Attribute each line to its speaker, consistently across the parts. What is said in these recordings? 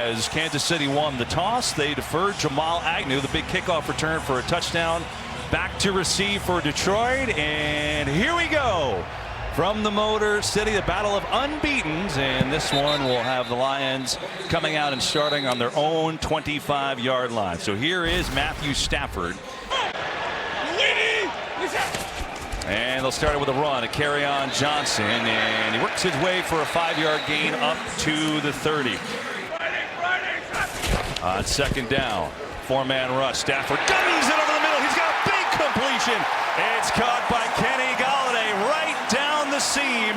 Speaker 1: as Kansas City won the toss. They deferred Jamal Agnew, the big kickoff return for a touchdown. Back to receive for Detroit, and here we go. From the Motor City, the battle of unbeatens, and this one will have the Lions coming out and starting on their own 25-yard line. So here is Matthew Stafford. And they'll start it with a run, a carry on Johnson, and he works his way for a 5-yard gain up to the 30. On second down, 4-man rush. Stafford guns it over the middle. He's got a big completion. It's caught by Kenny Golladay right down the seam.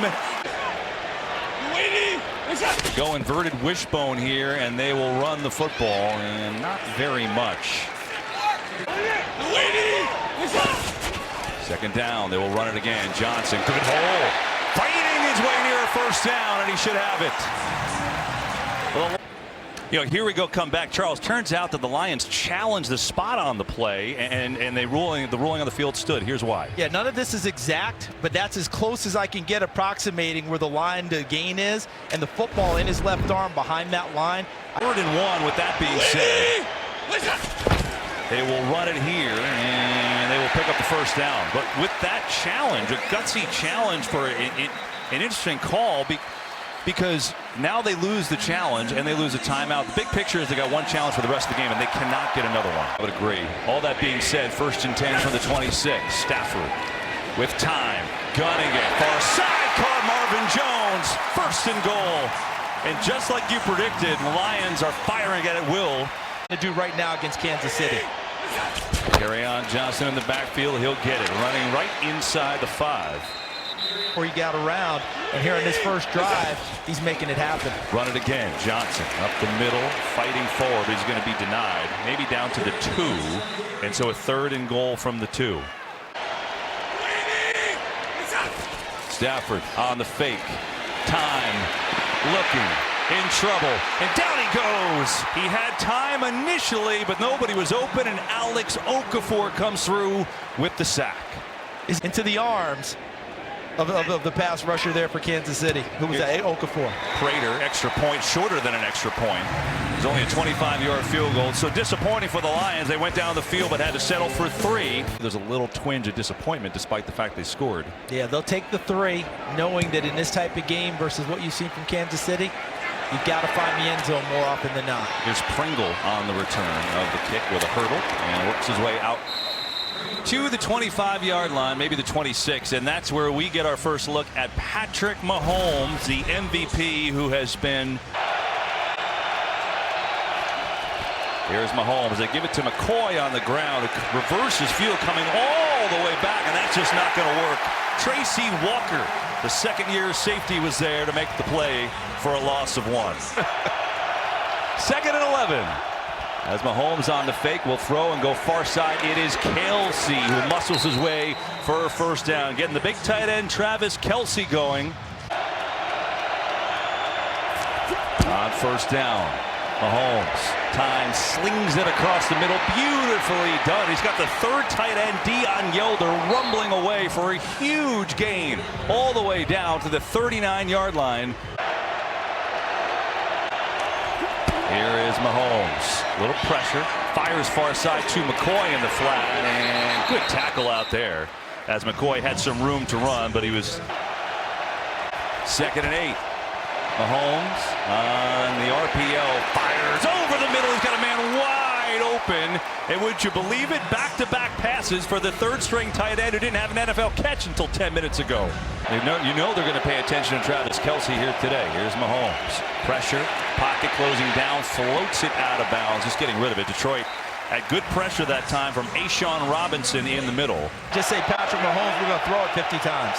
Speaker 1: Go inverted wishbone here, and they will run the football, and not very much. Second down, they will run it again. Johnson, good hole, fighting his way near a first down, and he should have it. Well, here we go, come back. Charles, turns out that the Lions challenged the spot on the play, and the ruling on the field stood. Here's why.
Speaker 2: Yeah, none of this is exact, but that's as close as I can get approximating where the line to gain is, and the football in his left arm behind that line.
Speaker 1: 3rd and 1 with that being said. They will run it here, and they will pick up the first down. But with that challenge, a gutsy challenge for an interesting call, because now they lose the challenge and they lose a timeout. The big picture is they got one challenge for the rest of the game, and they cannot get another one. I would agree. All that being said, 1st and 10 from the 26. Stafford with time, gunning it. Far side, caught Marvin Jones. 1st and goal. And just like you predicted, the Lions are firing at will.
Speaker 2: To do right now against Kansas City.
Speaker 1: Carry on Johnson in the backfield. He'll get it. Running right inside the 5.
Speaker 2: Where he got around, and here in this first drive, he's making it happen.
Speaker 1: Run it again. Johnson up the middle, fighting forward. He's going to be denied. Maybe down to the 2. And so a 3rd and goal from the 2. Stafford on the fake. Time. Looking. In trouble, and down he goes. He had time initially, but nobody was open, and Alex Okafor comes through with the sack.
Speaker 2: Into the arms of the pass rusher there for Kansas City. Who was that? Okafor.
Speaker 1: Prater, extra point, shorter than an extra point. It was only a 25-yard field goal, so disappointing for the Lions. They went down the field but had to settle for 3. There's a little twinge of disappointment despite the fact they scored.
Speaker 2: Yeah, they'll take the 3, knowing that in this type of game versus what you've seen from Kansas City, you've got to find the end zone more often than not.
Speaker 1: Here's Pringle on the return of the kick with a hurdle and works his way out to the 25-yard line, maybe the 26, and that's where we get our first look at Patrick Mahomes, the MVP, who has been. Here's Mahomes. They give it to McCoy on the ground. It reverses field coming all the way back, and that's just not going to work. Tracy Walker, the second-year safety, was there to make the play for a loss of 1. 2nd and 11. As Mahomes on the fake will throw and go far side. It is Kelce who muscles his way for a first down. Getting the big tight end Travis Kelce going. On first down, Mahomes. Time slings it across the middle. Beautifully done. He's got the 3rd tight end, Deion Yelder, rumbling away for a huge gain all the way down to the 39-yard line. Here is Mahomes. Little pressure. Fires far side to McCoy in the flat. And good tackle out there as McCoy had some room to run, but he was 2nd and 8. Mahomes on the RPO. Fires over the middle. He's got a man wide open. And would you believe it? Back-to-back passes for the 3rd-string tight end who didn't have an NFL catch until 10 minutes ago. You know they're going to pay attention to Travis Kelce here today. Here's Mahomes. Pressure. Pocket closing down. Floats it out of bounds. Just getting rid of it. Detroit had good pressure that time from Ashawn Robinson in the middle.
Speaker 2: Just say Patrick Mahomes, we're going to throw it 50 times.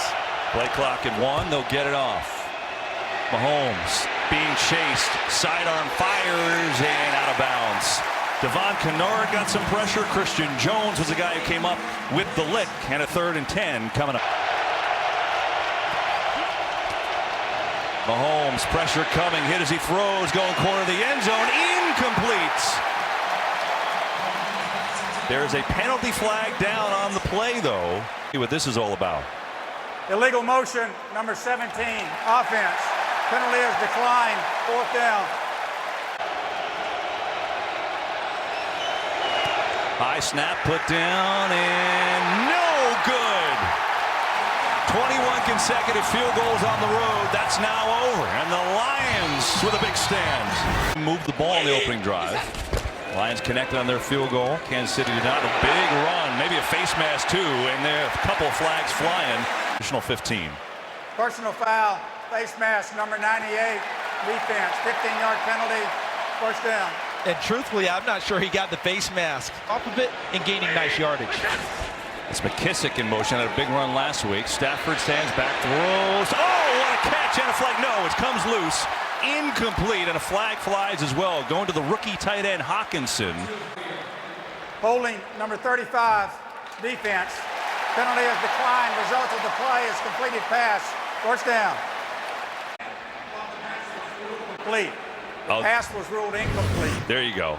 Speaker 1: Play clock at 1. They'll get it off. Mahomes being chased. Sidearm fires and out of bounds. Devon Kennard got some pressure. Christian Jones was the guy who came up with the lick, and a 3rd and 10 coming up. Mahomes, pressure coming, hit as he throws, going corner of the end zone, incomplete. There's a penalty flag down on the play, though. See what this is all about.
Speaker 3: Illegal motion, number 17, offense. Penalty is declined, 4th down.
Speaker 1: High snap put down and no good. 21 consecutive field goals on the road. That's now over. And the Lions with a big stand. Moved the ball in the opening drive. Lions connected on their field goal. Kansas City did not. A big run, maybe a face mask too, and there a couple flags flying. Additional 15.
Speaker 3: Personal foul, face mask, number 98, defense, 15-yard penalty, first down.
Speaker 2: And truthfully, I'm not sure he got the face mask off of it and gaining nice yardage.
Speaker 1: It's McKissick in motion. Had a big run last week. Stafford stands back, throws. Oh, what a catch and a flag. No, it comes loose. Incomplete, and a flag flies as well. Going to the rookie tight end, Hawkinson.
Speaker 3: Holding, number 35, defense. Penalty has declined. Result of the play is completed pass. First down. Complete. Pass was ruled incomplete.
Speaker 1: There you go.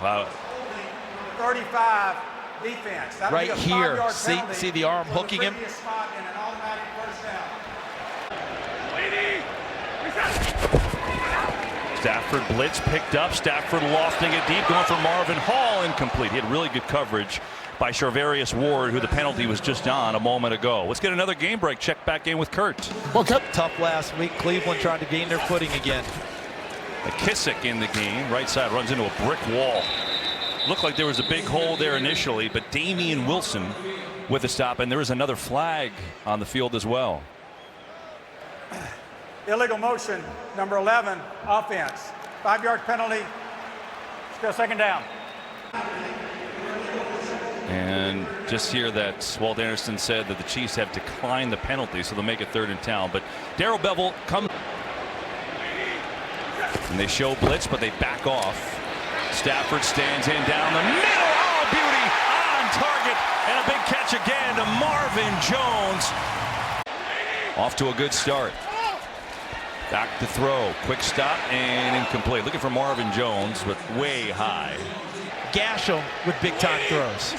Speaker 3: 35, defense. That'll
Speaker 2: right
Speaker 3: be a
Speaker 2: here.
Speaker 3: 5-yard penalty
Speaker 2: See the arm
Speaker 3: for the
Speaker 2: hooking him?
Speaker 3: previous spot and an automatic first down.
Speaker 1: Stafford blitz picked up. Stafford lofting it deep, going for Marvin Hall. Incomplete. He had really good coverage by Charvarius Ward, who the penalty was just on a moment ago. Let's get another game break. Check back in with Kurt.
Speaker 2: Well, tough last week. Cleveland trying to gain their footing again.
Speaker 1: McKissick in the game. Right side runs into a brick wall. Looked like there was a big hole there initially, but Damian Wilson with a stop, and there is another flag on the field as well.
Speaker 3: Illegal motion, number 11, offense. 5-yard penalty. Still second down.
Speaker 1: And just hear that Walt Anderson said that the Chiefs have declined the penalty, so they'll make it 3rd and 10. But Darrell Bevel comes. And they show blitz, but they back off. Stafford stands in down the middle. Oh, beauty on target. And a big catch again to Marvin Jones. Off to a good start. Back to throw. Quick stop and incomplete. Looking for Marvin Jones, but way high.
Speaker 2: Gash him with big-time throws.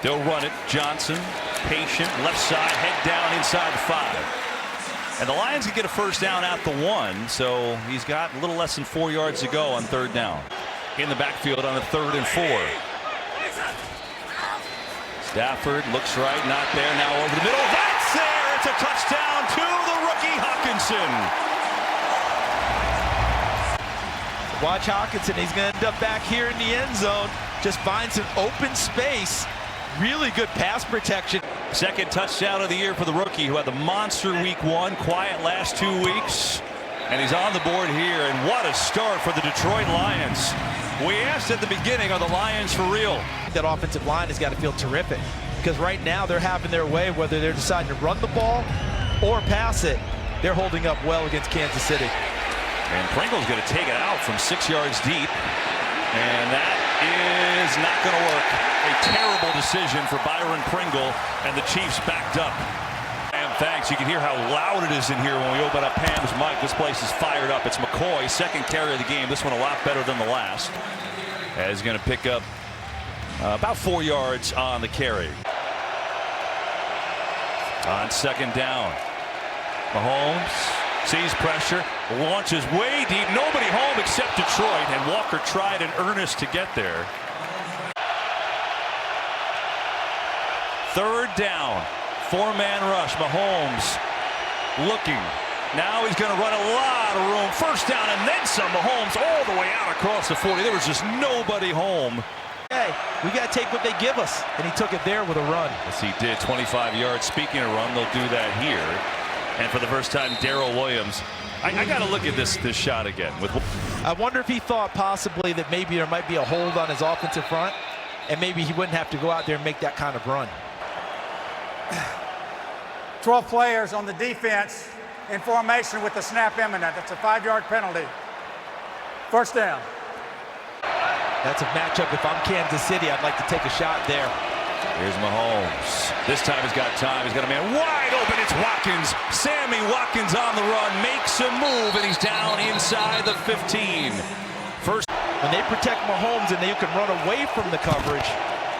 Speaker 1: They'll run it. Johnson, patient, left side, head down inside the 5. And the Lions can get a first down at the 1, so he's got a little less than 4 yards to go on 3rd down. In the backfield on a 3rd and 4. Stafford looks right, not there, now over the middle. That's there! It's a touchdown to the rookie Hawkinson.
Speaker 2: Watch Hawkinson. He's going to end up back here in the end zone. Just finds an open space. Really good pass protection.
Speaker 1: Second touchdown of the year for the rookie, who had the monster week 1, quiet last 2 weeks. And he's on the board here, and what a start for the Detroit Lions. We asked at the beginning, are the Lions for real?
Speaker 2: That offensive line has got to feel terrific, because right now they're having their way, whether they're deciding to run the ball or pass it. They're holding up well against Kansas City.
Speaker 1: And Pringle's going to take it out from 6 yards deep. And that is not going to work. A terrible decision for Byron Pringle, and the Chiefs backed up. And thanks. You can hear how loud it is in here when we open up Pam's mic. This place is fired up. It's McCoy, second carry of the game. This one a lot better than the last. As he's going to pick up about 4 yards on the carry. On 2nd down, Mahomes sees pressure, launches way deep. Nobody home except Detroit, and Walker tried in earnest to get there. 3rd down, 4-man rush. Mahomes looking. Now he's going to run a lot of room. First down and then some. Mahomes all the way out across the 40. There was just nobody home.
Speaker 2: Hey, we got to take what they give us, and he took it there with a run.
Speaker 1: Yes, he did. 25 yards. Speaking of run, they'll do that here. And for the first time, Darrell Williams. I got to look at this shot again.
Speaker 2: I wonder if he thought possibly that maybe there might be a hold on his offensive front, and maybe he wouldn't have to go out there and make that kind of run.
Speaker 3: 12 players on the defense in formation with the snap imminent. That's a 5-yard penalty. First down.
Speaker 2: That's a matchup. If I'm Kansas City, I'd like to take a shot there.
Speaker 1: Here's Mahomes. This time he's got time. He's got a man wide open. It's Watkins. Sammy Watkins on the run. Makes a move, and he's down inside the 15. First.
Speaker 2: When they protect Mahomes and you can run away from the coverage,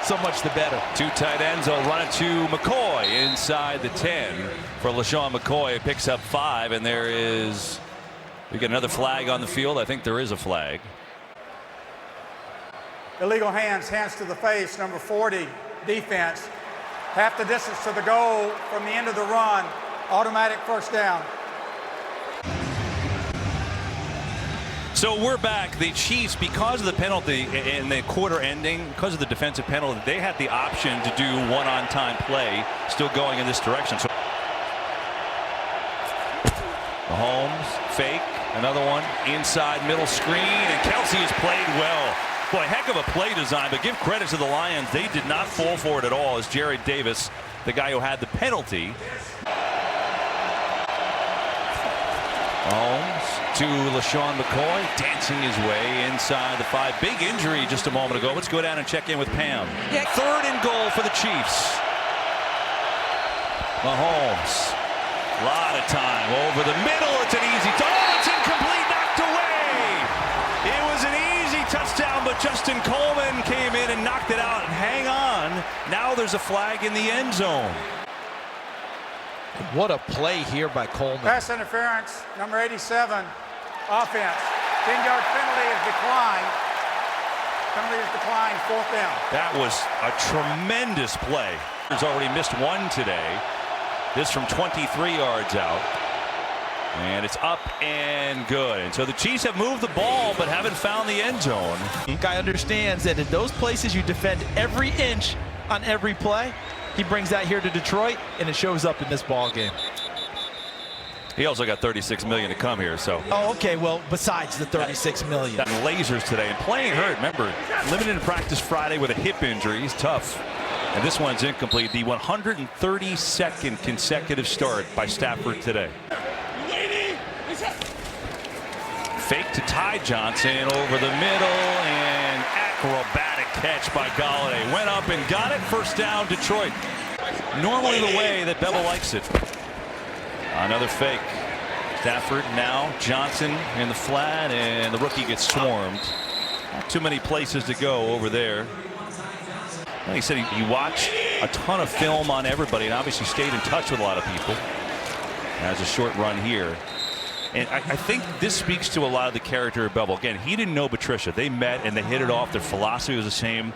Speaker 2: so much the better.
Speaker 1: 2 tight ends. They'll run it to McCoy inside the 10 for LaShawn McCoy. It picks up 5, and there is. We get another flag on the field. I think there is a flag.
Speaker 3: illegal hands, hands to the face, number 40, defense. Half the distance to the goal from the end of the run, automatic first down.
Speaker 1: So we're back. The Chiefs, because of the penalty in the quarter ending, because of the defensive penalty, they had the option to do one-on-time play, still going in this direction. So Mahomes, fake, another one, inside middle screen, and Kelsey has played well. Boy, heck of a play design, but give credit to the Lions. They did not fall for it at all as Jared Davis, the guy who had the penalty. Mahomes to LaShawn McCoy, dancing his way inside the 5. Big injury just a moment ago. Let's go down and check in with Pam. Yeah. 3rd and goal for the Chiefs. Mahomes, a lot of time over the middle. It's an easy, it's incomplete, knocked away. It was an easy touchdown, but Justin Coleman came in and knocked it out. And hang on, now there's a flag in the end zone.
Speaker 2: What a play here by Coleman.
Speaker 3: Pass interference, number 87, offense. 10-yard penalty is declined. Penalty is declined, 4th down.
Speaker 1: That was a tremendous play. He's already missed one today. This from 23 yards out. And it's up and good. And so the Chiefs have moved the ball but haven't found the end zone.
Speaker 2: Guy understands that in those places you defend every inch on every play. He brings that here to Detroit, and it shows up in this ball game.
Speaker 1: He also got $36 million to come here, so.
Speaker 2: Oh, okay. Well, besides the $36 million.
Speaker 1: Got lasers today and playing hurt. Remember, limited in practice Friday with a hip injury. He's tough. And this one's incomplete. The 132nd consecutive start by Stafford today. Fake to Ty Johnson over the middle, and acrobatic catch by Galladay. Went up and got it. First down, Detroit. Normally the way that Bevel likes it. Another fake. Stafford now, Johnson in the flat, and the rookie gets swarmed. Not too many places to go over there. Well, he said he watched a ton of film on everybody and obviously stayed in touch with a lot of people. Has a short run here. And I think this speaks to a lot of the character of Bevel. Again, he didn't know Patricia. They met and they hit it off. Their philosophy was the same.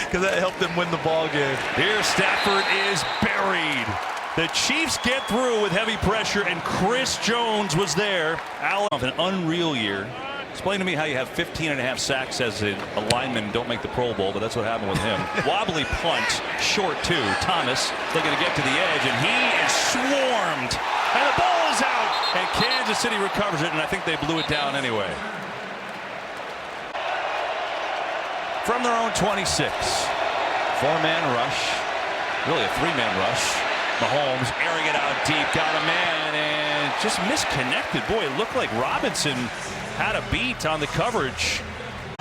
Speaker 2: Because that helped them win the ball game.
Speaker 1: Here Stafford is buried. The Chiefs get through with heavy pressure, and Chris Jones was there. Allen, an unreal year. Explain to me how you have 15.5 sacks as a lineman and don't make the Pro Bowl, but that's what happened with him. Wobbly punt, short 2. Thomas looking to get to the edge, and he is swarmed. And the ball is out, and Kansas City recovers it, and I think they blew it down anyway. From their own 26. 4-man rush. Really a 3-man rush. Mahomes airing it out deep, got a man, and just misconnected. Boy, it looked like Robinson had a beat on the coverage.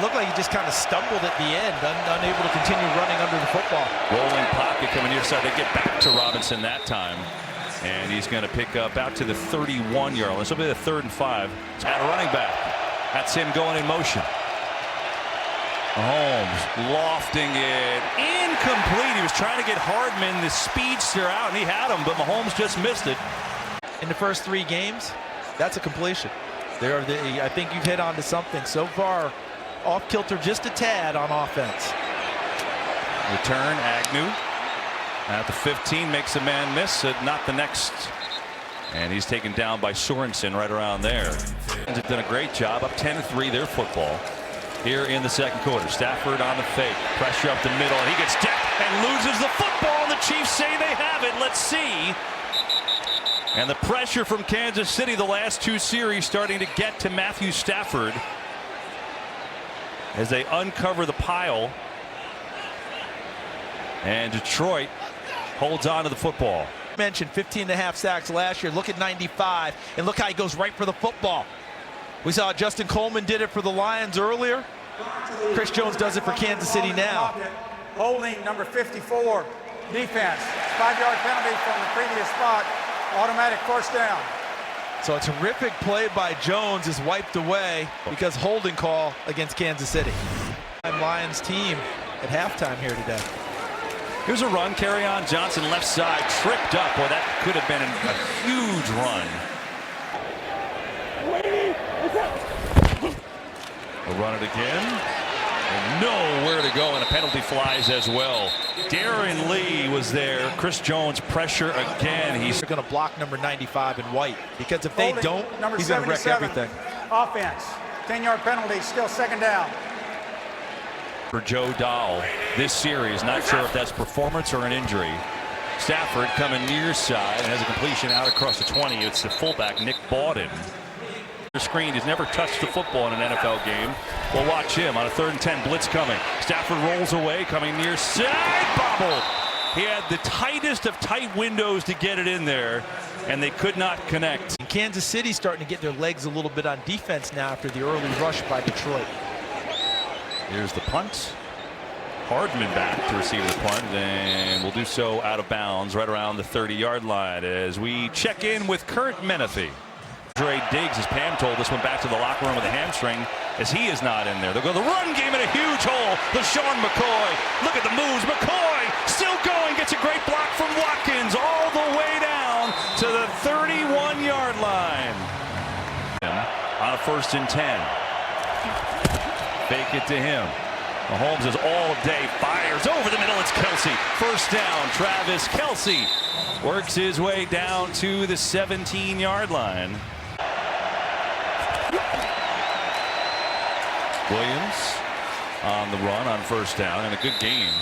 Speaker 2: Looked like he just kind of stumbled at the end, unable to continue running under the football.
Speaker 1: Rolling pocket coming near side. They get back to Robinson that time. And he's going to pick up out to the 31-yard line. This will be the 3rd and 5. At a running back. That's him going in motion. Mahomes lofting it. Incomplete. He was trying to get Hardman, the speedster, out, and he had him, but Mahomes just missed it.
Speaker 2: In the first 3 games, that's a completion. I think you've hit on to something. So far, off kilter just a tad on offense.
Speaker 1: Return, Agnew at the 15 makes a man miss, not the next. And he's taken down by Sorensen right around there. They've done a great job, up 10-3 their football here in the second quarter. Stafford on the fake, pressure up the middle, and he gets decked and loses the football. And the Chiefs say they have it. Let's see. And the pressure from Kansas City the last 2 series starting to get to Matthew Stafford as they uncover the pile. And Detroit holds on to the football.
Speaker 2: Mentioned 15.5 sacks last year. Look at 95, and look how he goes right for the football. We saw Justin Coleman did it for the Lions earlier. Chris Jones does it for Kansas City now.
Speaker 3: Holding number 54, defense. 5-yard penalty from the previous spot. Automatic first down.
Speaker 2: So a terrific play by Jones is wiped away because holding call against Kansas City. Lions team at halftime here today.
Speaker 1: Here's a run, carry on. Johnson left side, tripped up. Boy, that could have been a huge run. A run it again. And nowhere to go, and a penalty flies as well. Darren Lee was there. Chris Jones pressure again. He's
Speaker 2: going to block number 95 in white, because if they don't,
Speaker 3: number
Speaker 2: he's going to wreck
Speaker 3: 77,
Speaker 2: everything.
Speaker 3: Offense, 10-yard penalty, still second down.
Speaker 1: For Joe Dahl this series, not sure if that's performance or an injury. Stafford coming near side and has a completion out across the 20. It's the fullback, Nick Bawden. The screen, he's never touched the football in an NFL game. We'll watch him on a 3rd and 10 blitz coming. Stafford rolls away, coming near side, bobbled. He had the tightest of tight windows to get it in there, and they could not connect.
Speaker 2: And Kansas City starting to get their legs a little bit on defense now after the early rush by Detroit.
Speaker 1: Here's the punt. Hardman back to receive the punt, and will do so out of bounds right around the 30-yard line as we check in with Kurt Menefee. Dre Diggs, as Pam told us, went back to the locker room with a hamstring, as he is not in there. They'll go the run game in a huge hole. LaShawn McCoy, look at the moves. McCoy still going, gets a great block from Watkins all the way down to the 31-yard line. On a 1st and 10. Fake it to him. Mahomes is all day, fires over the middle. It's Kelsey. 1st down. Travis Kelsey works his way down to the 17-yard line. Williams on the run on 1st down, and a good game.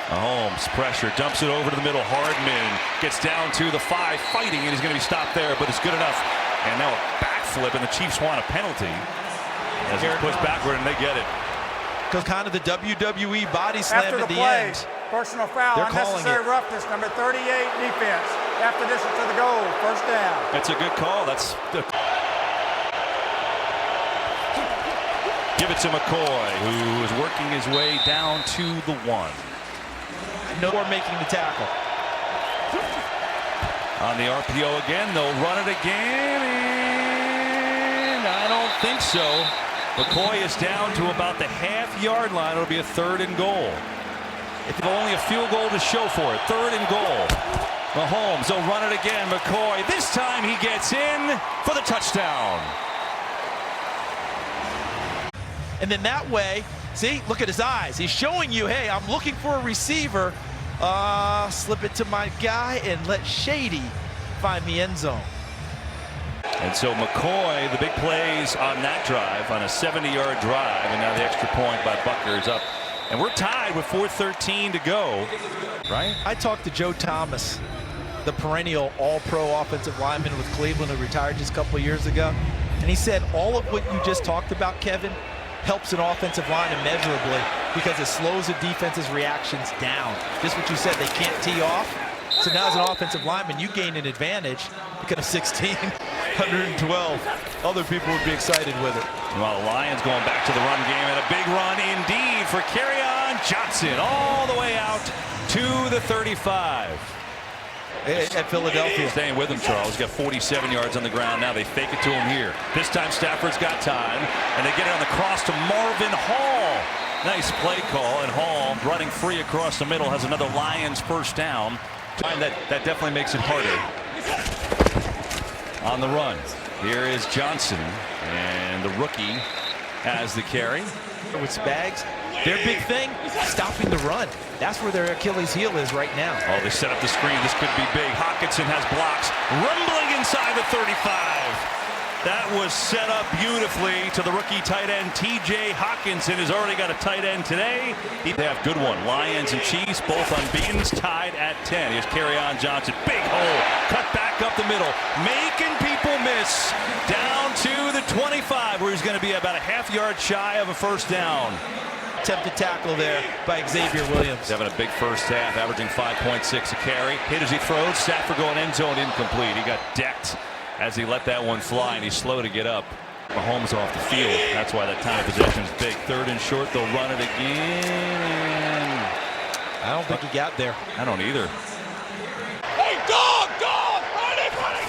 Speaker 1: Mahomes pressure, dumps it over to the middle. Hardman gets down to the 5, fighting, and he's going to be stopped there, but it's good enough. And now a backflip, and the Chiefs want a penalty as he's pushed backward, and they get it.
Speaker 2: Because kind of the WWE body slam
Speaker 3: After
Speaker 2: at the
Speaker 3: play,
Speaker 2: end.
Speaker 3: personal foul,
Speaker 2: They're calling
Speaker 3: unnecessary
Speaker 2: it.
Speaker 3: roughness, number 38 defense. After this, to the goal, 1st down.
Speaker 1: That's a good call. That's the... Give it to McCoy, who is working his way down to the 1.
Speaker 2: No more making the tackle.
Speaker 1: On the RPO again, they'll run it again, and I don't think so. McCoy is down to about the half-yard line. It'll be a 3rd and goal. If only a field goal to show for it. 3rd and goal. Mahomes, they'll run it again. McCoy, this time he gets in for the touchdown.
Speaker 2: And then that way, see, look at his eyes. He's showing you, hey, I'm looking for a receiver. Slip it to my guy and let Shady find the end zone.
Speaker 1: And so McCoy, the big plays on that drive, on a 70-yard drive, and now the extra point by Butker is up. And we're tied with 4:13 to go, right?
Speaker 2: I talked to Joe Thomas, the perennial all-pro offensive lineman with Cleveland who retired just a couple of years ago. And he said all of what you just talked about, Kevin, helps an offensive line immeasurably because it slows the defense's reactions down. Just what you said, they can't tee off. So now as an offensive lineman, you gain an advantage because of 16, 112. Other people would be excited with it.
Speaker 1: Well, the Lions going back to the run game, and a big run indeed for Kerryon Johnson all the way out to the 35.
Speaker 2: At Philadelphia.
Speaker 1: Staying with him, Charles. He's got 47 yards on the ground now. They fake it to him here. This time Stafford's got time, and they get it on the cross to Marvin Hall. Nice play call, and Hall running free across the middle has another Lions 1st down. That definitely makes it harder. On the run, here is Johnson, and the rookie has the carry.
Speaker 2: With Spags, their big thing, stopping the run. That's where their Achilles heel is right now.
Speaker 1: Oh, they set up the screen. This could be big. Hockenson has blocks. Rumbling inside the 35. That was set up beautifully to the rookie tight end. TJ Hockenson has already got a tight end today. They have good one. Lions and Chiefs both unbeaten, tied at 10. Here's Kerryon Johnson. Big hole. Cut back up the middle. Making people miss. Down to the 25, where he's going to be about a half-yard shy of a 1st down.
Speaker 2: Attempted tackle there by Xavier Williams.
Speaker 1: He's having a big 1st half, averaging 5.6 a carry. Hit as he throws. Stafford going end zone, incomplete. He got decked as he let that one fly, and he's slow to get up. Mahomes off the field. That's why that time of possession is big. 3rd and short. They'll run it again.
Speaker 2: I don't think he got there.
Speaker 1: I don't either.
Speaker 4: Hey, dog! Running!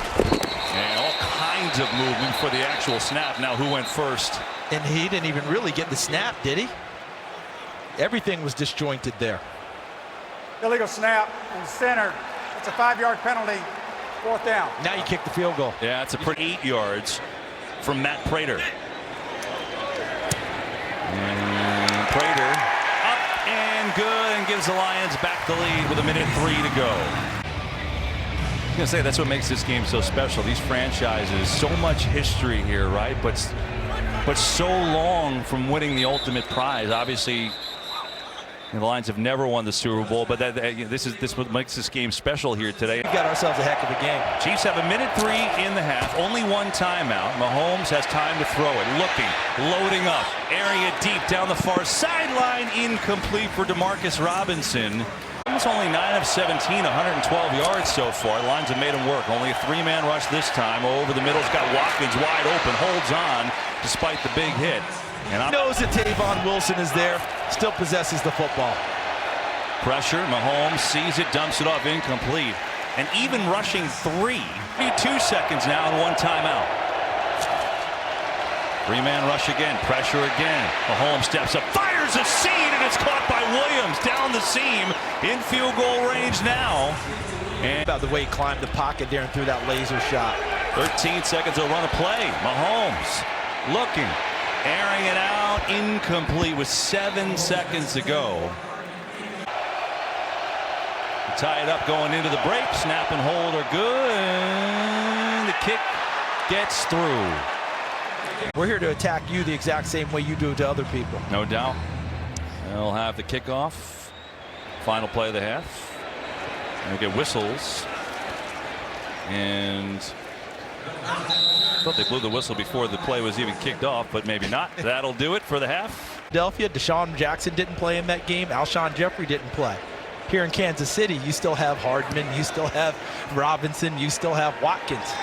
Speaker 1: And all kinds of movement for the actual snap. Now who went first?
Speaker 2: And he didn't even really get the snap, did he? Everything was disjointed there.
Speaker 3: Illegal snap and center. It's a 5-yard penalty. 4th down.
Speaker 2: Now you kick the field goal.
Speaker 1: Yeah, it's a pretty 8 yards from Matt Prater. And Prater up and good, and gives the Lions back the lead with 1:03 to go. I'm going to say that's what makes this game so special. These franchises, so much history here, right? But so long from winning the ultimate prize. Obviously, the Lions have never won the Super Bowl, but this is what makes this game special here today.
Speaker 2: We got ourselves a heck of a game.
Speaker 1: Chiefs have 1:03 in the half, only one timeout. Mahomes has time to throw it, looking, loading up, area deep down the far sideline, incomplete for Demarcus Robinson. It's only 9 of 17, 112 yards so far. The Lions have made him work. Only a 3-man rush this time. Over the middle's got Watkins wide open, holds on despite the big hit. And
Speaker 2: knows that Tavon Wilson is there, still possesses the football.
Speaker 1: Pressure, Mahomes sees it, dumps it off, incomplete. And even rushing 3 seconds now and 1 timeout. 3-man rush again, pressure again. Mahomes steps up, fires a seam, and it's caught by Williams down the seam in field goal range now. And
Speaker 2: about the way he climbed the pocket there and threw that laser shot.
Speaker 1: 13 seconds to run a play. Mahomes looking, airing it out, incomplete with 7 seconds to go. Tie it up going into the break. Snap and hold are good. The kick gets through.
Speaker 2: We're here to attack you the exact same way you do it to other people.
Speaker 1: No doubt. They'll have the kickoff. Final play of the half. They'll get whistles. And I thought they blew the whistle before the play was even kicked off, but maybe not. That'll do it for the half.
Speaker 2: Philadelphia, Deshaun Jackson didn't play in that game. Alshon Jeffrey didn't play. Here in Kansas City, you still have Hardman, you still have Robinson, you still have Watkins.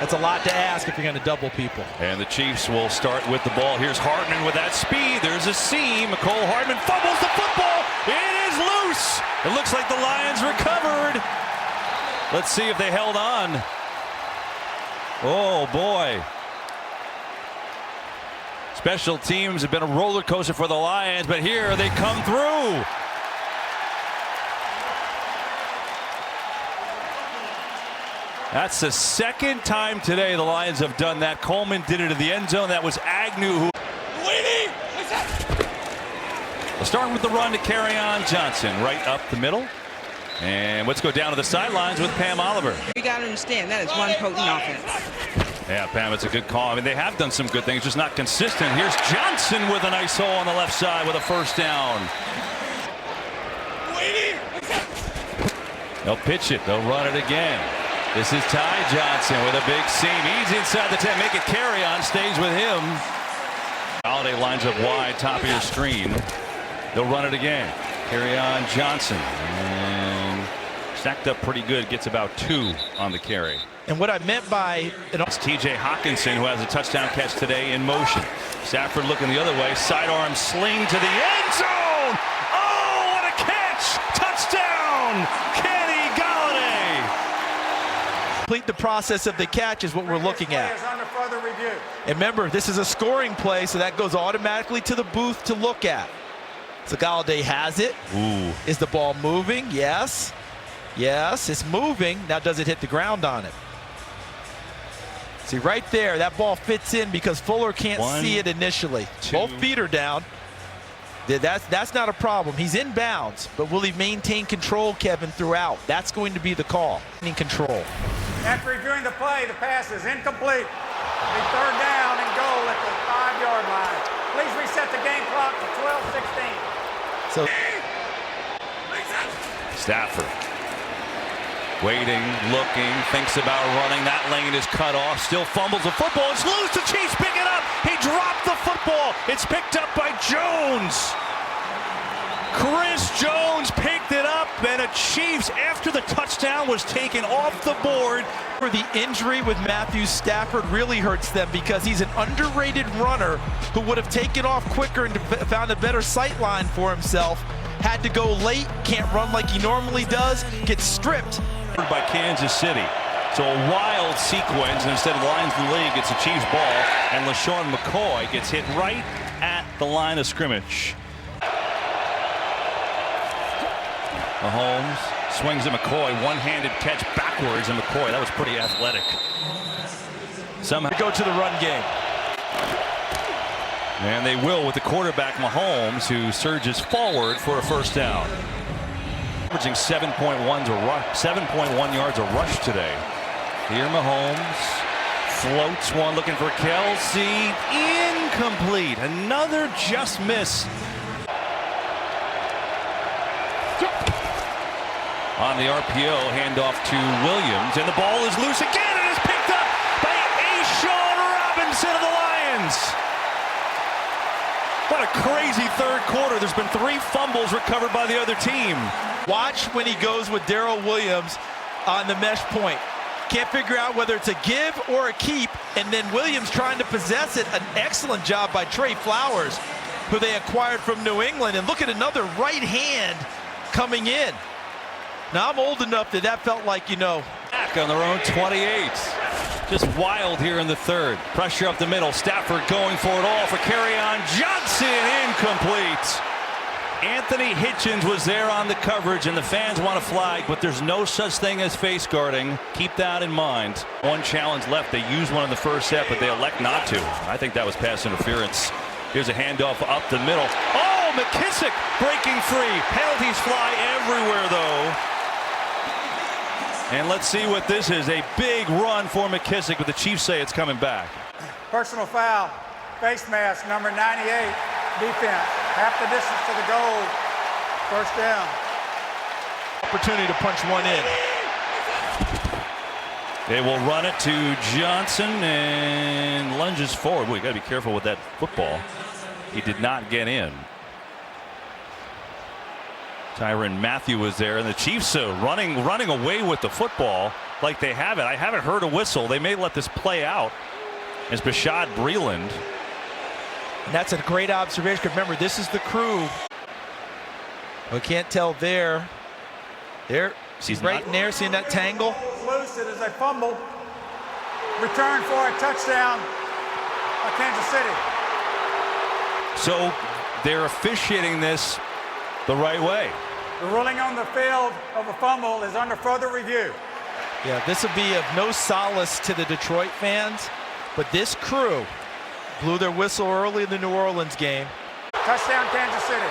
Speaker 2: That's a lot to ask if you're going to double people.
Speaker 1: And the Chiefs will start with the ball. Here's Hardman with that speed. There's a seam. Mecole Hardman fumbles the football. It is loose. It looks like the Lions recovered. Let's see if they held on. Oh, boy. Special teams have been a roller coaster for the Lions, but here they come through. That's the second time today the Lions have done that. Coleman did it in the end zone. That was Agnew who. We'll start with the run to Kerryon Johnson right up the middle. And let's go down to the sidelines with Pam Oliver.
Speaker 5: You got to understand that is one potent offense.
Speaker 1: Yeah, Pam, it's a good call. I mean, they have done some good things, just not consistent. Here's Johnson with a nice hole on the left side with a first down. They'll pitch it. They'll run it again. This is Ty Johnson with a big seam. He's inside the 10. Make it Kerryon. Stays with him. Holiday lines up wide, top of your screen. They'll run it again. Kerryon Johnson. And stacked up pretty good. Gets about 2 on the carry.
Speaker 2: And what I meant by
Speaker 1: it's T.J. Hawkinson who has a touchdown catch today in motion. Stafford looking the other way. Sidearm sling to the end zone. Oh, what a catch! Touchdown! Kenny Golladay.
Speaker 2: Complete the process of the catch is what we're looking at.
Speaker 3: Under further review.
Speaker 2: And remember, this is a scoring play, so that goes automatically to the booth to look at. So Golladay has it.
Speaker 1: Ooh.
Speaker 2: Is the ball moving? Yes. Yes, it's moving. Now does it hit the ground on it? See right there, that ball fits in because Fuller can't see it initially.
Speaker 1: 2.
Speaker 2: Both feet are down. That's not a problem. He's in bounds, but will he maintain control, Kevin, throughout? That's going to be the call. In control.
Speaker 3: After reviewing the play, the pass is incomplete. A 3rd down and goal at the 5-yard line. Please reset the game clock to 12:16.
Speaker 2: So
Speaker 1: Stafford waiting, looking, thinks about running. That lane is cut off. Still fumbles the football. It's loose. The Chiefs pick it up. He dropped the football. It's picked up by Jones. Chris Jones picked it up, and the Chiefs, after the touchdown was taken off the board.
Speaker 2: the injury with Matthew Stafford really hurts them because he's an underrated runner who would have taken off quicker and found a better sight line for himself. Had to go late, can't run like he normally does, gets stripped.
Speaker 1: By Kansas City. So a wild sequence, and instead of Lions in the league, it's a Chiefs ball, and LaShawn McCoy gets hit right at the line of scrimmage. Mahomes Swings at McCoy, one-handed catch backwards, and McCoy, that was pretty athletic. Somehow
Speaker 2: Go to the run game.
Speaker 1: And they will with the quarterback Mahomes, who surges forward for a first down. Averaging 7.1 yards a rush today. Here Mahomes floats one, looking for Kelsey. Incomplete. Another just miss. On the RPO, handoff to Williams, and the ball is loose again, and is picked up by Sean Robinson of the Lions. What a crazy third quarter. There's been 3 fumbles recovered by the other team.
Speaker 2: Watch when he goes with Darrell Williams on the mesh point. Can't figure out whether it's a give or a keep, and then Williams trying to possess it. An excellent job by Trey Flowers, who they acquired from New England. And look at another right hand coming in. Now, I'm old enough that that felt like,
Speaker 1: Back on their own 28. Just wild here in the third. Pressure up the middle. Stafford going for it all for Kerryon Johnson. Incomplete. Anthony Hitchens was there on the coverage, and the fans want a flag, but there's no such thing as face guarding. Keep that in mind. One challenge left. They used one in the first set, but they elect not to. I think that was pass interference. Here's a handoff up the middle. Oh, McKissick breaking free. Penalties fly everywhere, though. And let's see what this is. A big run for McKissick, but the Chiefs say it's coming back.
Speaker 3: Personal foul, face mask, number 98, defense. Half the distance to the goal. First down.
Speaker 2: Opportunity to punch one in.
Speaker 1: They will run it to Johnson and lunges forward. Boy, you got to be careful with that football. He did not get in. Tyrann Mathieu was there, and the Chiefs running away with the football like they have it. I haven't heard a whistle. They may let this play out as Bashaud Breeland.
Speaker 2: And that's a great observation. Remember, this is the crew. We can't tell there. She's right in there, seeing that tangle.
Speaker 3: Loose, it is a fumble. Return for a touchdown by Kansas City.
Speaker 1: So they're officiating this the right way.
Speaker 3: The ruling on the field of a fumble is under further review.
Speaker 2: Yeah, this will be of no solace to the Detroit fans, but this crew blew their whistle early in the New Orleans game.
Speaker 3: Touchdown, Kansas City.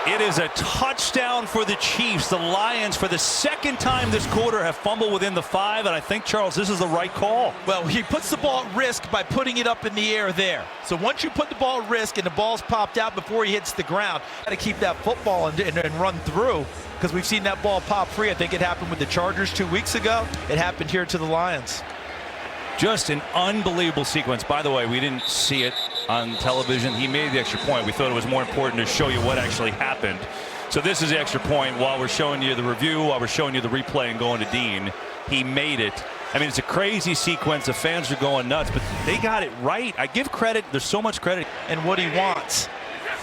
Speaker 1: It is a touchdown for the Chiefs. The Lions, for the second time this quarter, have fumbled within the 5, and I think, Charles, this is the right call.
Speaker 2: Well, he puts the ball at risk by putting it up in the air there. So once you put the ball at risk and the ball's popped out before he hits the ground, got to keep that football and run through, because we've seen that ball pop free. I think it happened with the Chargers 2 weeks ago. It happened here to the Lions.
Speaker 1: Just an unbelievable sequence. By the way, we didn't see it on television. He made the extra point. We thought it was more important to show you what actually happened. So this is the extra point. While we're showing you the review, while we're showing you the replay and going to Dean, he made it. I mean, it's a crazy sequence. The fans are going nuts, but they got it right. I give credit. There's so much credit.
Speaker 2: And what he wants.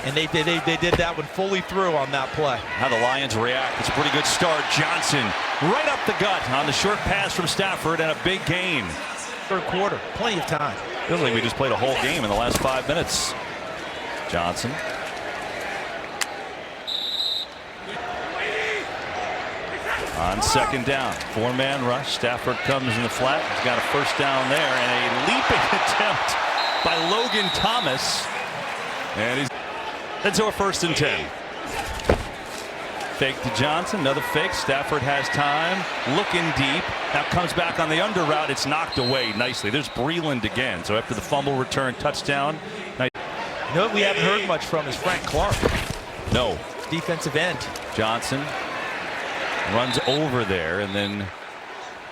Speaker 2: And they did that one fully through on that play.
Speaker 1: How the Lions react. It's a pretty good start. Johnson right up the gut on the short pass from Stafford, and a big gain.
Speaker 2: Third quarter, plenty of time.
Speaker 1: Feels like we just played a whole game in the last 5 minutes. Johnson. On second down, 4-man rush. Stafford comes in the flat. He's got a first down there, and a leaping attempt by Logan Thomas. And he's into a 1st and 10. Fake to Johnson, another fake. Stafford has time, looking deep. Now comes back on the under route. It's knocked away nicely. There's Breeland again. So after the fumble return touchdown.
Speaker 2: You know what we haven't heard much from is Frank Clark.
Speaker 1: No.
Speaker 2: Defensive end.
Speaker 1: Johnson runs over there and then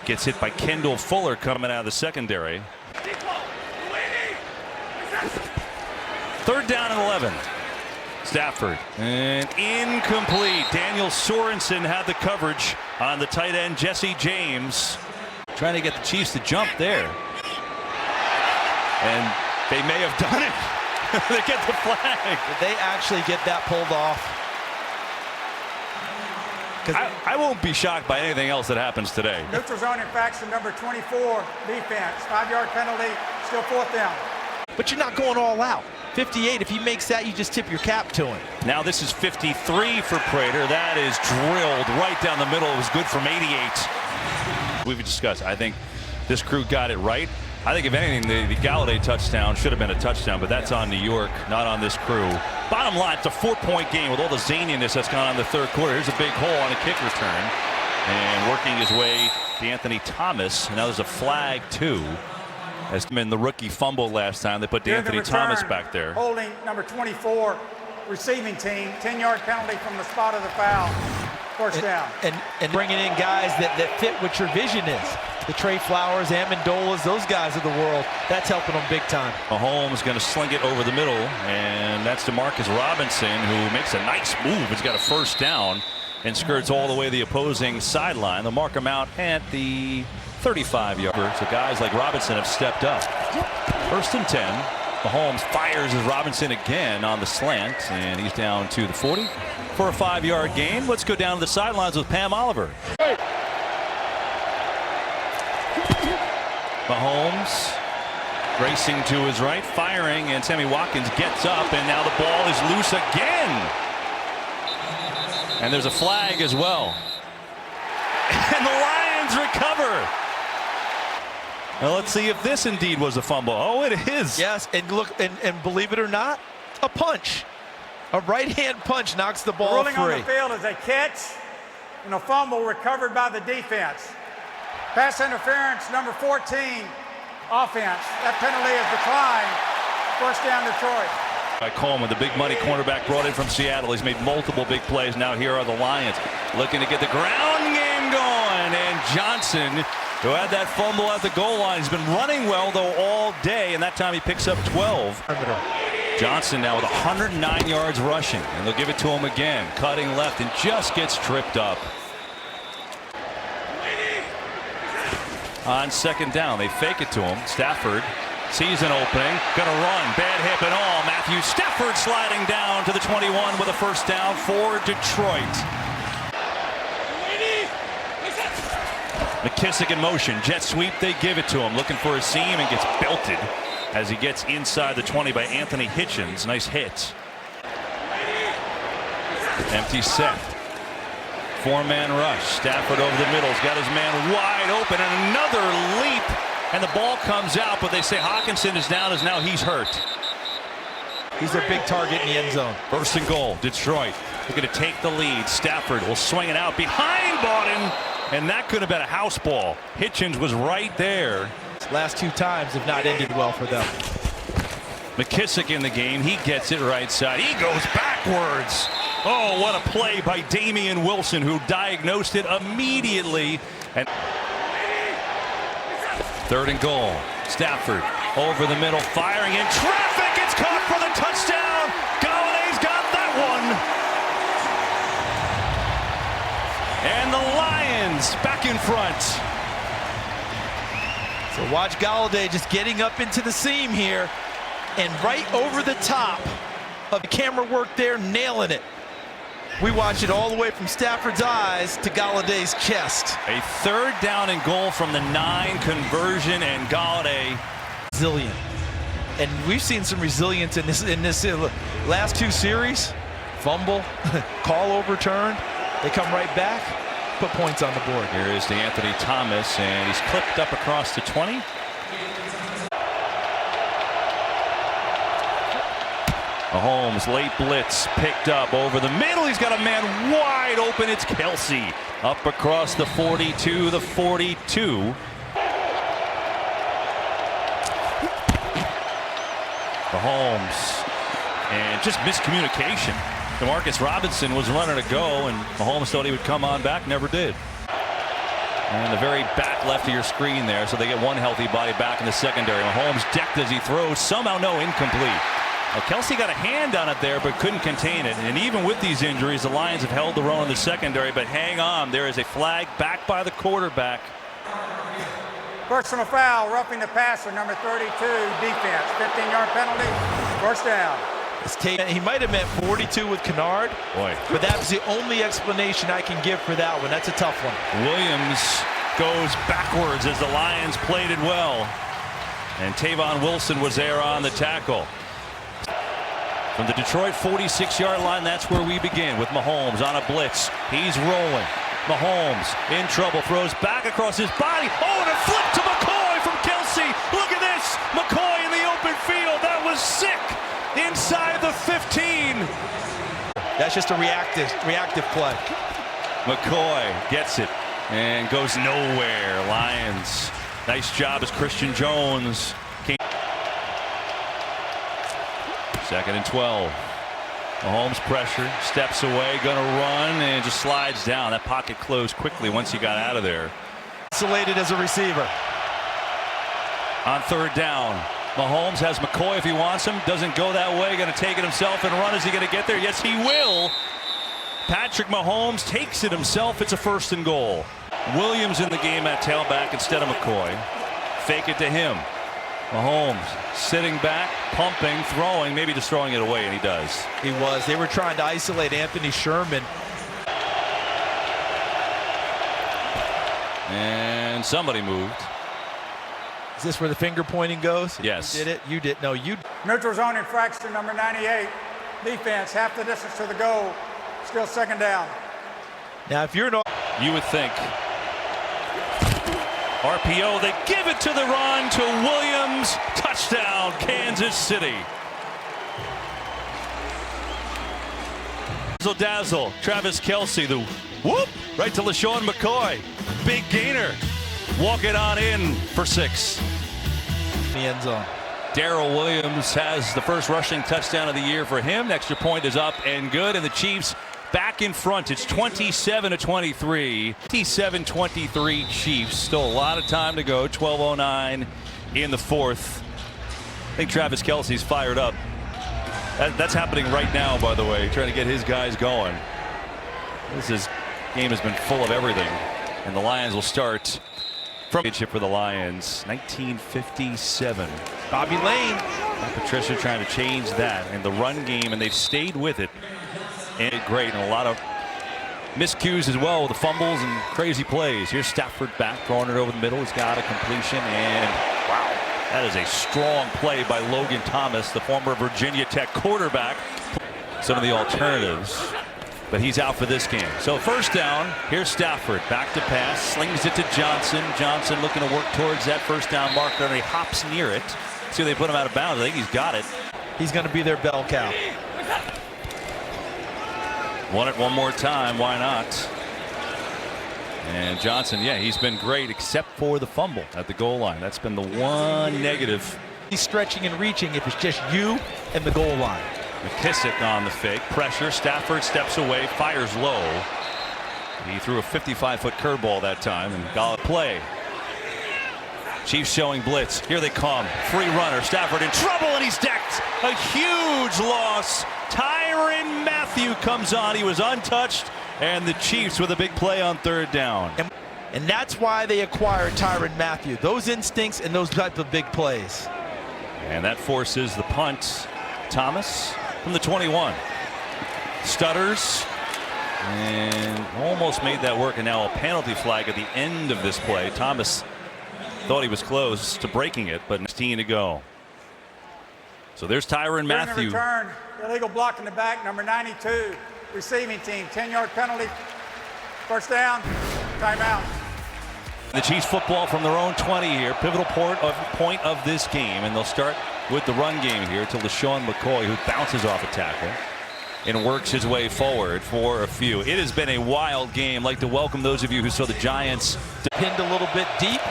Speaker 1: gets hit by Kendall Fuller coming out of the secondary. 3rd down and 11. Stafford, and incomplete. Daniel Sorensen had the coverage on the tight end Jesse James, trying to get the Chiefs to jump there, and they may have done it. They get the flag.
Speaker 2: Did they actually get that pulled off?
Speaker 1: I won't be shocked by anything else that happens today.
Speaker 3: Neutral zone infraction, number 24, defense. 5-yard penalty, still 4th down.
Speaker 2: But you're not going all out. 58, if he makes that, you just tip your cap to him.
Speaker 1: Now this is 53 for Prater. That is drilled right down the middle. It was good from 88. We've discussed, I think this crew got it right. I think if anything, the Galladay touchdown should have been a touchdown, but that's on New York, not on this crew. Bottom line, it's a 4-point game with all the zaniness that's gone on in the third quarter. Here's a big hole on a kick return. And working his way to Anthony Thomas. And now there's a flag, too. As in the rookie fumble last time, they put Anthony Thomas back there.
Speaker 3: Holding number 24, receiving team, 10-yard penalty from the spot of the foul. First down.
Speaker 2: And bringing in guys that fit what your vision is. The Trey Flowers, Amendolas, those guys of the world, that's helping them big time.
Speaker 1: Mahomes going to sling it over the middle, and that's DeMarcus Robinson, who makes a nice move. He's got a first down and skirts all the way to the opposing sideline. They'll mark him out at the 35-yard. So guys like Robinson have stepped up. First and 10. Mahomes fires as Robinson again on the slant, and he's down to the 40 for a 5-yard gain. Let's go down to the sidelines with Pam Oliver. Mahomes racing to his right, firing, and Sammy Watkins gets up, and now the ball is loose again. And there's a flag as well. And the Lions recover. Well, let's see if this indeed was a fumble. Oh, it is.
Speaker 2: Yes, and look, and believe it or not, a punch. A right-hand punch knocks the ball
Speaker 3: Ruling
Speaker 2: free.
Speaker 3: on the field is a catch and a fumble recovered by the defense. Pass interference, number 14, offense. That penalty is declined. First down, Detroit.
Speaker 1: By Coleman, the big money cornerback brought in from Seattle. He's made multiple big plays. Now here are the Lions looking to get the ground game going. And Johnson, who had that fumble at the goal line, has been running well, though, all day. And that time he picks up 12. Johnson now with 109 yards rushing. And they'll give it to him again. Cutting left and just gets tripped up. On second down, they fake it to him. Stafford sees an opening, gonna run, bad hip and all. Matthew Stafford sliding down to the 21 with a first down for Detroit. McKissick in motion, jet sweep, they give it to him, looking for a seam and gets belted as he gets inside the 20 by Anthony Hitchens. Nice hit. Empty set. 4-man rush. Stafford over the middle. He's got his man wide open, and another leap, and the ball comes out, but they say Hawkinson is down as now he's hurt.
Speaker 2: He's their big target in the end zone.
Speaker 1: First and goal, Detroit. They're going to take the lead. Stafford will swing it out behind Bawden, and that could have been a house ball. Hitchens was right there.
Speaker 2: Last two times have not ended well for them.
Speaker 1: McKissick in the game. He gets it right side. He goes backwards. Oh, what a play by Damian Wilson, who diagnosed it immediately. And third and goal. Stafford over the middle, firing in traffic. It's caught for the touchdown. Galladay's got that one. And the Lions back in front.
Speaker 2: So watch Galladay just getting up into the seam here, and right over the top of the camera work there, nailing it. We watch it all the way from Stafford's eyes to Galladay's chest.
Speaker 1: A third down and goal from the 9 conversion, and Galladay
Speaker 2: resilient. And we've seen some resilience in this last two series. Fumble, call overturned. They come right back, put points on the board.
Speaker 1: Here is to Anthony Thomas, and he's clipped up across the 20. Mahomes, late blitz, picked up over the middle. He's got a man wide open. It's Kelsey up across the 42, the 42. Mahomes, and just miscommunication. DeMarcus Robinson was running to go, and Mahomes thought he would come on back, never did. And the very back left of your screen there, so they get one healthy body back in the secondary. Mahomes decked as he throws, somehow no, incomplete. Well, Kelsey got a hand on it there, but couldn't contain it. And even with these injuries, the Lions have held the run in the secondary. But hang on, there is a flag back by the quarterback.
Speaker 3: Personal foul, roughing the passer, number 32, defense. 15-yard penalty, first down.
Speaker 2: He might have meant 42 with Kennard,
Speaker 1: Boy.
Speaker 2: But that was the only explanation I can give for that one. That's a tough one.
Speaker 1: Williams goes backwards as the Lions played it well. And Tavon Wilson was there on the tackle. From the Detroit 46-yard line, that's where we begin with Mahomes on a blitz. He's rolling. Mahomes in trouble, throws back across his body. Oh, and a flip to McCoy from Kelsey. Look at this. McCoy in the open field. That was sick. Inside the 15.
Speaker 2: That's just a reactive play.
Speaker 1: McCoy gets it and goes nowhere. Lions. Nice job as Christian Jones. Second and 12. Mahomes pressure, steps away, gonna run, and just slides down. That pocket closed quickly once he got out of there.
Speaker 2: Isolated as a receiver.
Speaker 1: On third down, Mahomes has McCoy if he wants him. Doesn't go that way, gonna take it himself and run. Is he gonna get there? Yes, he will. Patrick Mahomes takes it himself. It's a 1st and goal. Williams in the game at tailback instead of McCoy. Fake it to him. Mahomes sitting back, pumping, throwing, maybe just throwing it away, and he does.
Speaker 2: He was. They were trying to isolate Anthony Sherman.
Speaker 1: And somebody moved.
Speaker 2: Is this where the finger pointing goes?
Speaker 1: Yes.
Speaker 2: You did it. You did. No, you.
Speaker 3: Neutral zone infraction number 98. Defense, half the distance to the goal. Still 2nd down.
Speaker 2: Now, if you're an.
Speaker 1: You would think. RPO, they give it to the run to Williams. Touchdown, Kansas City. Dazzle, Travis Kelsey, the whoop, right to LaShawn McCoy. Big gainer. Walk it on in for 6.
Speaker 2: The end zone.
Speaker 1: Darrell Williams has the first rushing touchdown of the year for him. The extra point is up and good, and the Chiefs back in front. It's 27-23. 27-23 Chiefs. Still a lot of time to go. 12:09 in the 4th. I think Travis Kelsey's fired up. That's happening right now, by the way, trying to get his guys going. This game has been full of everything, and the Lions will start from for the Lions. 1957.
Speaker 2: Bobby Lane.
Speaker 1: Patricia trying to change that in the run game, and they've stayed with it. And great, and a lot of miscues as well with the fumbles and crazy plays. Here's Stafford back, throwing it over the middle. He's got a completion, and wow, that is a strong play by Logan Thomas, the former Virginia Tech quarterback. Some of the alternatives, but he's out for this game. So 1st down, here's Stafford, back to pass, slings it to Johnson. Johnson looking to work towards that 1st down marker, and he hops near it. See if they put him out of bounds. I think he's got it.
Speaker 2: He's going to be their bell cow.
Speaker 1: Want it one more time, why not? And Johnson, yeah, he's been great except for the fumble at the goal line. That's been the one negative.
Speaker 2: He's stretching and reaching if it's just you and the goal line.
Speaker 1: McKissick on the fake, pressure. Stafford steps away, fires low. He threw a 55-foot curveball that time and got a play. Chiefs showing blitz. Here they come. Free runner. Stafford in trouble, and he's decked. A huge loss. Tyrann Mathieu comes on. He was untouched, and the Chiefs with a big play on 3rd down.
Speaker 2: And that's why they acquired Tyrann Mathieu. Those instincts and those type of big plays.
Speaker 1: And that forces the punt. Thomas from the 21. Stutters. And almost made that work, and now a penalty flag at the end of this play. Thomas thought he was close to breaking it, but 16 to go. So there's Tyrann Mathieu.
Speaker 3: Return, illegal block in the back, number 92, receiving team, 10-yard penalty. 1st down, timeout.
Speaker 1: The Chiefs football from their own 20 here, pivotal point of this game, and they'll start with the run game here to LaShawn McCoy, who bounces off a tackle and works his way forward for a few. It has been a wild game. I'd like to welcome those of you who saw the Giants.
Speaker 2: Pinned a little bit deep.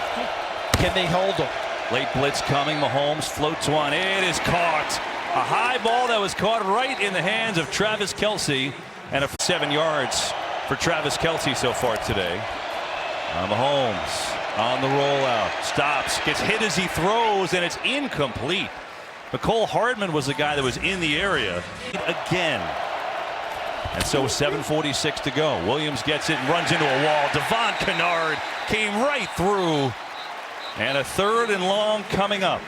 Speaker 2: Can they hold them?
Speaker 1: Late blitz coming. Mahomes floats one. It is caught. A high ball that was caught right in the hands of Travis Kelsey, and 7 yards for Travis Kelsey so far today. Mahomes on the rollout. Stops. Gets hit as he throws, and it's incomplete. Mecole Hardman was the guy that was in the area again. And so 7:46 to go. Williams gets it and runs into a wall. Devon Kennard came right through. And a 3rd and long coming up.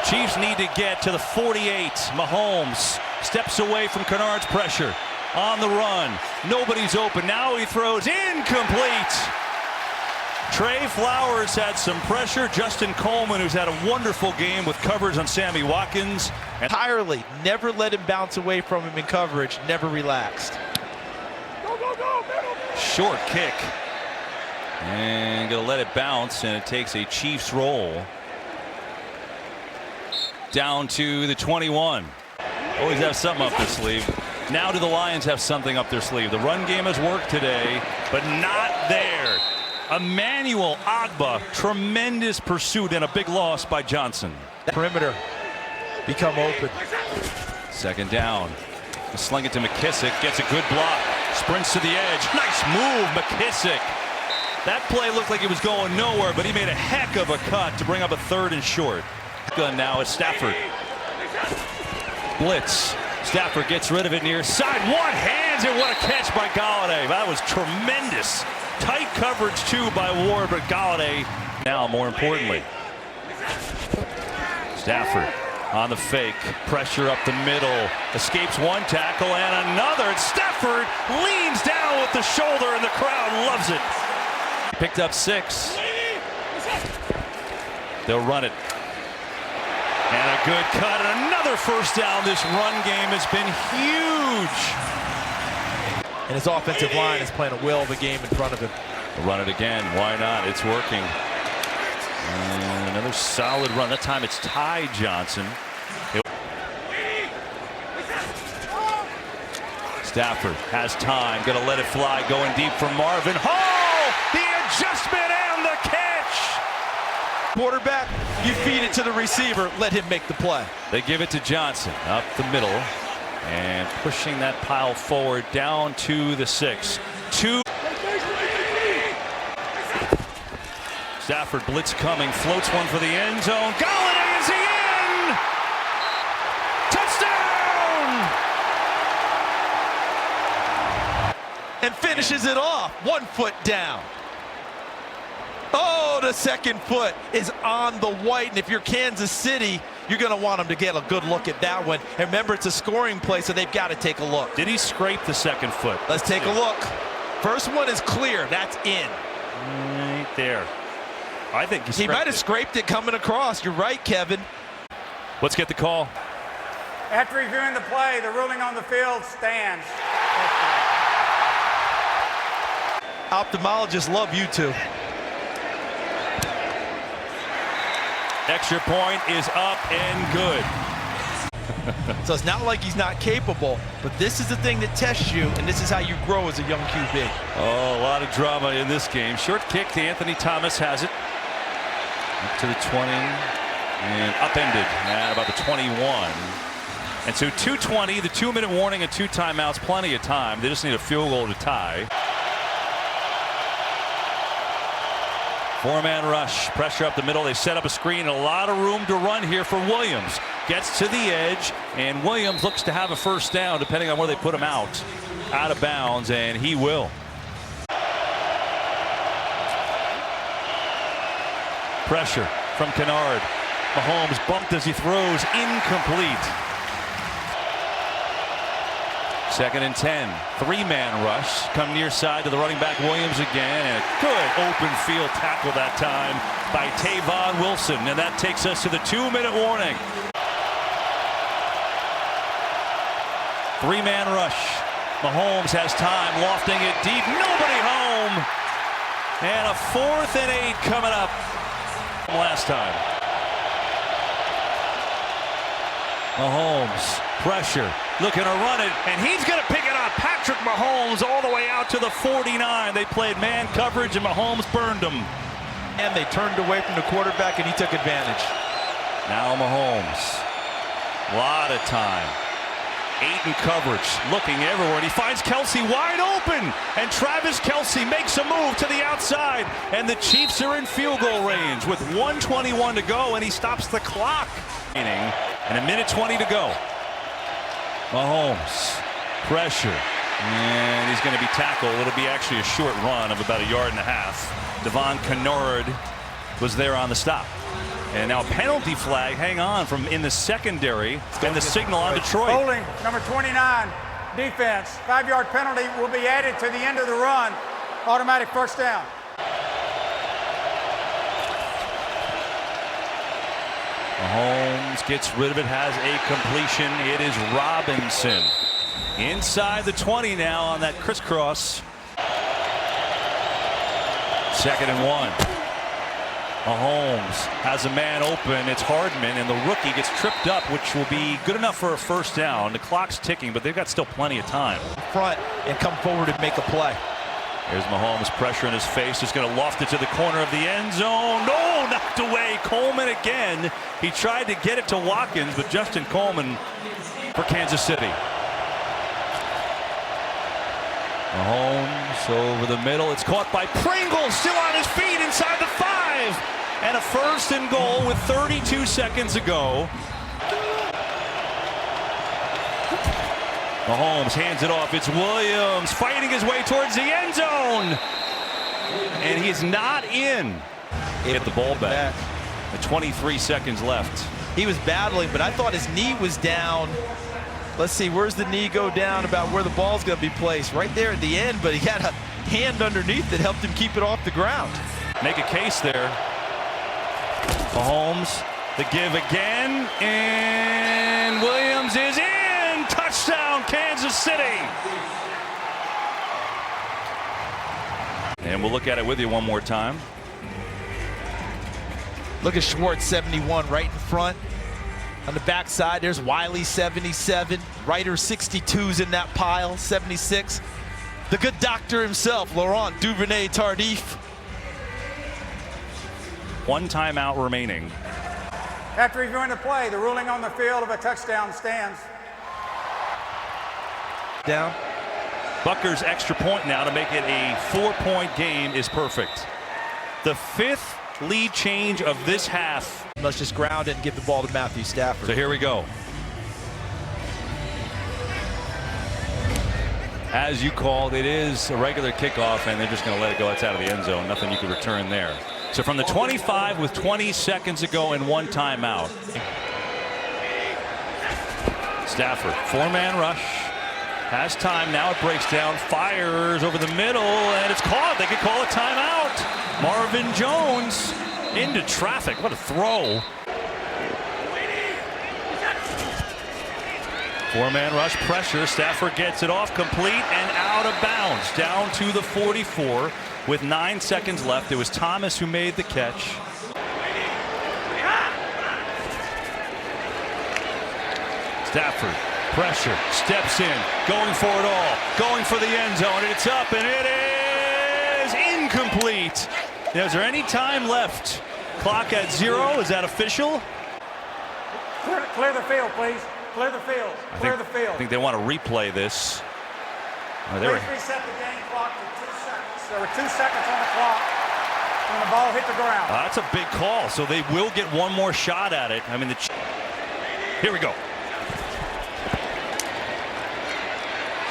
Speaker 1: Chiefs need to get to the 48. Mahomes steps away from Kennard's pressure. On the run. Nobody's open. Now he throws incomplete. Trey Flowers had some pressure. Justin Coleman, who's had a wonderful game with coverage on Sammy Watkins.
Speaker 2: Entirely, never let him bounce away from him in coverage, never relaxed.
Speaker 1: Short kick. And gonna let it bounce, and it takes a Chiefs roll. Down to the 21. Always have something up their sleeve. Now do the Lions have something up their sleeve? The run game has worked today, but not there. Emmanuel Agba, tremendous pursuit and a big loss by Johnson.
Speaker 2: Perimeter become open.
Speaker 1: Second down. Sling it to McKissick, gets a good block, sprints to the edge. Nice move, McKissick. That play looked like it was going nowhere, but he made a heck of a cut to bring up a 3rd and short. Gun now is Stafford. Blitz. Stafford gets rid of it near side. One hands it. What a catch by Galladay. That was tremendous. Tight coverage too by Ward, but Galladay now more importantly. Stafford on the fake. Pressure up the middle. Escapes one tackle and another. And Stafford leans down with the shoulder and the crowd loves it. Picked up 6. They'll run it. And a good cut and another first down. This run game has been huge.
Speaker 2: And his offensive line is playing a will of the game in front of him.
Speaker 1: They'll run it again. Why not? It's working. And another solid run. That time it's Ty Johnson. Stafford has time. Gonna let it fly. Going deep for Marvin. Oh! The adjustment and the catch!
Speaker 2: Quarterback, you feed it to the receiver, let him make the play.
Speaker 1: They give it to Johnson up the middle and pushing that pile forward down to the 6. Stafford blitz coming, floats one for the end zone. Galladay, is he in? Touchdown!
Speaker 2: And finishes it off, 1 foot down. Oh, the second foot is on the white, and if you're Kansas City, you're going to want them to get a good look at that one. And remember, it's a scoring play, so they've got to take a look.
Speaker 1: Did he scrape the second foot?
Speaker 2: Let's take a look. First one is clear. That's in.
Speaker 1: Right there. I think
Speaker 2: he might have scraped it coming across. You're right, Kevin.
Speaker 1: Let's get the call.
Speaker 3: After reviewing the play, the ruling on the field stands.
Speaker 2: Ophthalmologists love you two.
Speaker 1: Extra point is up and good.
Speaker 2: So it's not like he's not capable, but this is the thing that tests you, and this is how you grow as a young QB.
Speaker 1: Oh, a lot of drama in this game. Short kick to Anthony Thomas has it. Up to the 20 and upended at about the 21. And so 2:20, the 2-minute warning and 2 timeouts, plenty of time. They just need a field goal to tie. 4-man rush, pressure up the middle. They set up a screen, a lot of room to run here for Williams. Gets to the edge, and Williams looks to have a first down, depending on where they put him out of bounds, and he will. Pressure from Kennard. Mahomes bumped as he throws, incomplete. 2nd and 10. 3-man rush. Come near side to the running back Williams again. And a good open field tackle that time by Tavon Wilson. And that takes us to the 2-minute warning. 3-man rush. Mahomes has time, lofting it deep. Nobody home. And a 4th and 8 coming up last time. Mahomes, pressure, looking to run it, and he's going to pick it up. Patrick Mahomes all the way out to the 49. They played man coverage, and Mahomes burned them.
Speaker 2: And they turned away from the quarterback, and he took advantage.
Speaker 1: Now Mahomes, a lot of time. 8 in coverage, looking everywhere, and he finds Kelsey wide open, and Travis Kelce makes a move to the outside, and the Chiefs are in field goal range with 1:21 to go, and he stops the clock. And 1:20 to go. Mahomes, pressure, and he's going to be tackled. It'll be actually a short run of about 1.5 yards. Devon Kennard was there on the stop. And now a penalty flag, hang on, from in the secondary, and the signal on Detroit.
Speaker 3: Holding, number 29, defense. 5-yard penalty will be added to the end of the run. Automatic first down.
Speaker 1: Mahomes gets rid of it, has a completion. It is Robinson inside the 20 now on that crisscross. 2nd and 1. Mahomes has a man open. It's Hardman, and the rookie gets tripped up, which will be good enough for a first down. The clock's ticking, but they've got still plenty of time.
Speaker 2: Front and come forward and make a play.
Speaker 1: Here's Mahomes, pressure in his face, just going to loft it to the corner of the end zone. No, knocked away. Coleman again. He tried to get it to Watkins, but Justin Coleman for Kansas City. Mahomes over the middle. It's caught by Pringle, still on his feet inside the 5. And a 1st and goal with 32 seconds to go. Mahomes hands it off. It's Williams fighting his way towards the end zone. And he's not in. Hit the ball back. With 23 seconds left.
Speaker 2: He was battling, but I thought his knee was down. Let's see, where's the knee go down about where the ball's going to be placed? Right there at the end, but he had a hand underneath that helped him keep it off the ground.
Speaker 1: Make a case there. Mahomes, the give again, and Williams is in. Touchdown, Kansas City. And we'll look at it with you one more time.
Speaker 2: Look at Schwartz, 71, right in front. On the backside, there's Wiley, 77. Ryder, 62's in that pile, 76. The good doctor himself, Laurent Duvernay-Tardif.
Speaker 1: 1 timeout remaining.
Speaker 3: After reviewing the play, the ruling on the field of a touchdown stands.
Speaker 2: Down.
Speaker 1: Bucker's extra point now to make it a 4-point game is perfect. The 5th lead change of this half.
Speaker 2: Let's just ground it and give the ball to Matthew Stafford.
Speaker 1: So here we go. As you called, it is a regular kickoff, and they're just going to let it go. It's out of the end zone. Nothing you can return there. So from the 25 with 20 seconds to go and 1 timeout. Stafford, 4-man rush. Has time. Now it breaks down. Fires over the middle, and it's caught. They could call a timeout. Marvin Jones into traffic. What a throw. 4-man rush pressure. Stafford gets it off complete and out of bounds. Down to the 44 with 9 seconds left. It was Thomas who made the catch. Stafford, pressure, steps in, going for it all, going for the end zone, and it's up, and it is incomplete. Is there any time left? Clock at 0. Is that official?
Speaker 3: Clear the field, please. Clear the field. Clear the field.
Speaker 1: I think they want to replay this.
Speaker 3: Please reset the game clock to 2 seconds. There were 2 seconds on the clock when the ball hit the ground.
Speaker 1: That's a big call, so they will get one more shot at it. I mean, here we go.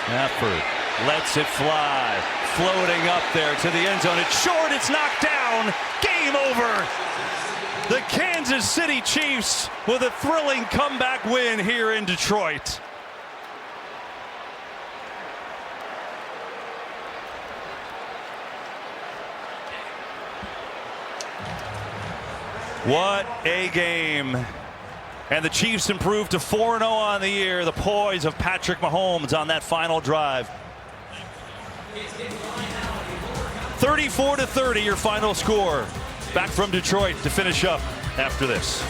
Speaker 1: Stafford lets it fly, floating up there to the end zone. It's short, it's knocked down. Game over. The Kansas City Chiefs with a thrilling comeback win here in Detroit. What a game. And the Chiefs improved to 4-0 on the year. The poise of Patrick Mahomes on that final drive. 34-30 your final score. Back from Detroit to finish up after this.